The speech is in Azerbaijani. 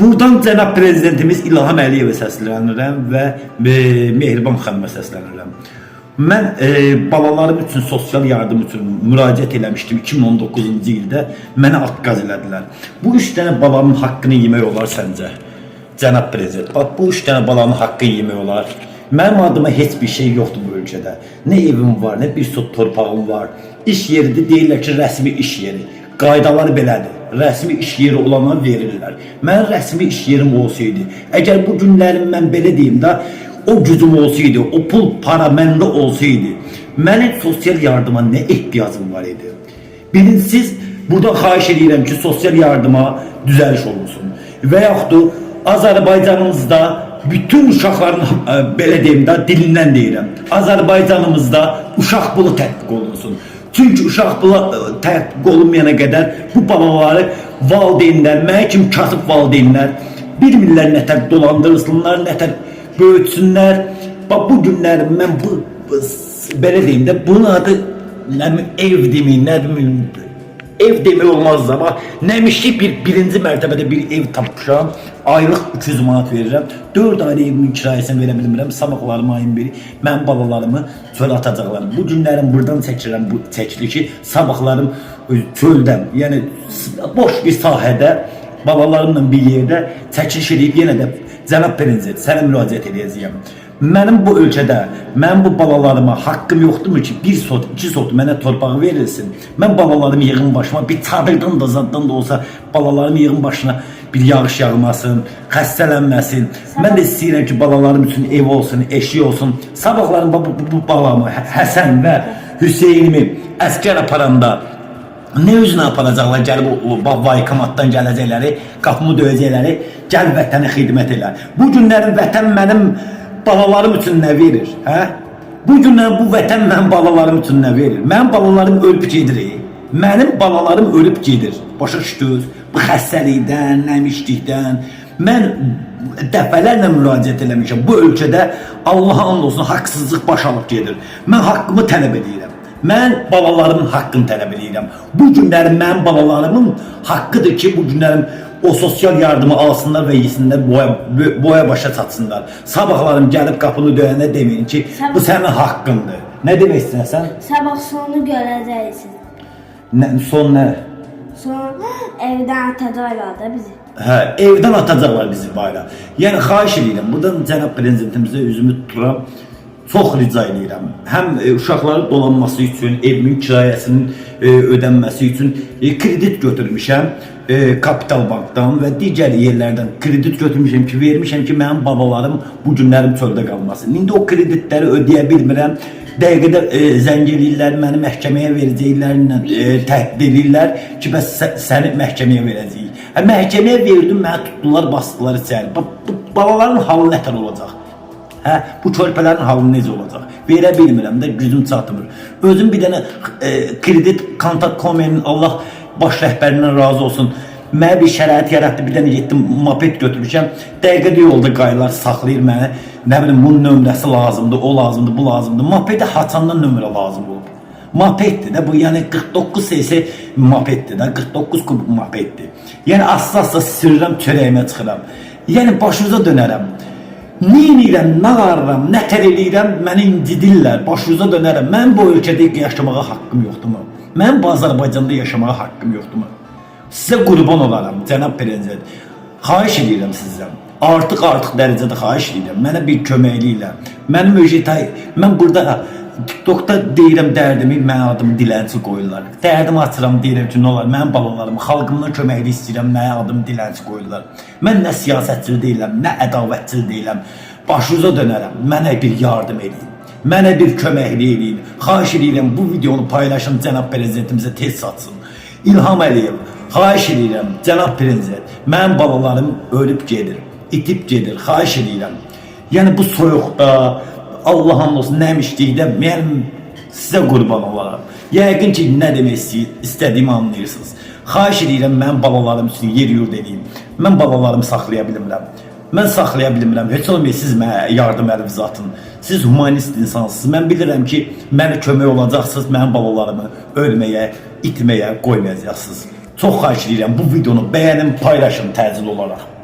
Buradan cənab prezidentimiz İlham Əliyevə səslənirəm və Mehriban xanıma səslənirəm. Mən balalarım üçün sosial yardım üçün müraciət eləmişdim 2019-cu ildə. Mənə atqaz elədilər. Bu 3 dənə balanın haqqını yemək olar səncə? Cənab prezident, bax bu 3 dənə balanın haqqını yemək olar. Mənim adıma heç bir şey yoxdur bu ölkədə. Nə evim var, nə bir sot torpağım var. İş yeridir, deyirlər ki, rəsmi iş yeri. Qaydalar belədir. Rəsmi iş yeri olana verirlər. Mən rəsmi iş yerim olsaydı, əgər bu günlərim mən belə deyim də, o gücüm olsaydı, o pul para məndə olsaydı, mənim sosial yardıma nə ehtiyacım var idi? Birincisiz, burada xahiş edirəm ki, sosial yardıma düzəliş olunsun. Və yaxud Azərbaycanımızda bütün uşaqların, belə deyim də, dilindən deyirəm, Azərbaycanımızda uşaq pulu tətbiq olunsun. Çünki uşaq pulu tətbiq olunmayana qədər bu balaları valideynlər, mənə kimi kasıb valideynlər bilmirlər nətər dolandırılsınlar, nətər böyütsünlər. Bax bu günləri mən belə deyim də, bunun adı ev demeyin, nə demeyin, ev demək olmaz da, bax nəmiş ki birinci mərtəbədə bir ev tapmışam, aylıq 300 manat verirəm, 4 ayda evimin kirayəsini verə bilmirəm, sabahlarım ayın biri mən balalarımı çölə atacaqlarım. Bu günlərim buradan çəkirəm bu çəkilişi, sabahlarım çöldən, yəni boş bir sahədə balalarımla bir yerdə çəkiliş edib yenə də cənab prezident sənə müraciət edəcəyəm. Mənim bu ölkədə, mən bu balalarıma haqqım yoxdurmu ki, 1 sot, 2 sot mənə torpağı verilsin. Mən balalarımı yığın başıma, bir çadırdan da zaddan da olsa balalarımı yığın başına bir yağış yağmasın, xəstələnməsin. Mən də istəyirəm ki, balalarım üçün ev olsun, eşik olsun. Sabahlarım bu balamı, Həsən və Hüseynimi əskər aparanda nə üzünə aparacaqlar, gəlib o vaykamatdan gələcəkləri, qapımı döyəcəkləri, gəl vətənə xidmət elə. Bu günlərin vətən mənim balalarım üçün nə verir? Hə? Bu günlər bu vətən mənim balalarım üçün nə verir? Mənim balalarım ölüb gedir. Mənim balalarım ölüb gedir. Başa düşdünüz? Bu xəstəlikdən, nəmişlikdən. Mən dəfələrlə müraciət eləmişəm. Bu ölkədə Allaha and olsun haqsızlıq baş alıb gedir. Mən haqqımı tələb edirəm. Mən balalarımın haqqını tələb edirəm. Bu günlərim mənim balalarımın haqqıdır ki, bu günlərim o sosial yardımı alsınlar və yesinlər, boya başa çatsınlar. Sabahlarım gəlib qapını döyəndə deməyin ki, bu sənin haqqındır. Nə demək istəyirsən? Sabah sonu görəcəksiniz. Son nə? Son evdən atacaqlar da bizi. Hə, evdən atacaqlar bizi bayra. Yəni xahiş edirəm, buradan cənab prezidentimizə üzümü tuturam. Çox rica edirəm. Həm uşaqların dolanması üçün, evimin kirayəsinin ödənməsi üçün kredit götürmüşəm. Kapital Bankdan və digər yerlərdən kredit götürmüşəm ki, vermişəm ki, mənim babalarım bu günlərim çöldə qalmasın. İndi o kreditləri ödəyə bilmirəm. Dəqiqədə zəng eləyirlər, məni məhkəməyə verəcəklərlə təhdid edirlər ki, bəs səni məhkəməyə verəcəyik. Məhkəməyə verdim, məni tutdular, basdılar içəri. Balaların halı nətər olacaq? Hə, bu körpələrin halı necə olacaq? Verə bilmirəm də, gücüm çatmır. Özüm bir dənə kredit kontakt.com-nin Allah baş rəhbərindən razı olsun. Mənə bir şərait yaratdı, bir dənə getdim, moped götürmüşəm. Dəqiqədə yolda qaylar saxlayır məni. Nə bilim, bunun nömrəsi lazımdır, o lazımdır, bu lazımdır. Mopedi haçandan nömrə lazım olub. Mopeddir də bu, yəni 49 cc mopeddir də, 49 kubik mopeddir. Yəni asla sürürəm, çörəyimə çıxıram. Yəni başınıza dönərəm. Neynirəm, nə qarıram, nə tər eləyirəm, məni incidirlər, başınıza dönərəm. Mən bu ölkədə yaşamağa haqqım yoxdurmu? Mən bu Azərbaycanda yaşamağa haqqım yoxdurmu? Sizə qurban olaram, cənab prezident. Xahiş edirəm sizdən. Artıq dərəcədə xahiş edirəm. Mənə bir köməkliklə. Mənim mən burada TikTokda deyirəm dərdimi, mənim adımı dilənçi qoyurlar. Dərdimi açıram, deyirəm ki, nə olar, mənim balalarım, xalqımdan köməklik istəyirəm, mənim adımı dilənçi qoyurlar. Mən nə siyasətçi deyiləm, nə ədavətçi deyiləm. Başınıza dönərəm, mənə bir yardım edin. Mənə bir köməklik edin. Xahiş edirəm, bu videonu paylaşın, cənab prezidentimizə tez satsın. İlham Əliyev, xahiş edirəm, cənab prezident, mənim balalarım ölüb gedir, itib gedir, xahiş edirəm. Yəni bu soyuqda, Allah'ın olsun nəmişlikdə mən sizə qurban olaram. Yəqin ki, nə demək istədiyimi anlayırsınız. Xahiş edirəm, mən balalarım üçün yer yurd edeyim. Mən balalarımı saxlaya bilmirəm. Mən saxlaya bilmirəm. Heç olmayı siz mənə yardım əlinizi atın. Siz humanist insansınız. Mən bilirəm ki, mənə kömək olacaqsınız, mənim balalarımı ölməyə, itməyə qoymayacaqsınız. Çox xahiş edirəm, bu videonu bəyənin, paylaşın təcil olaraq.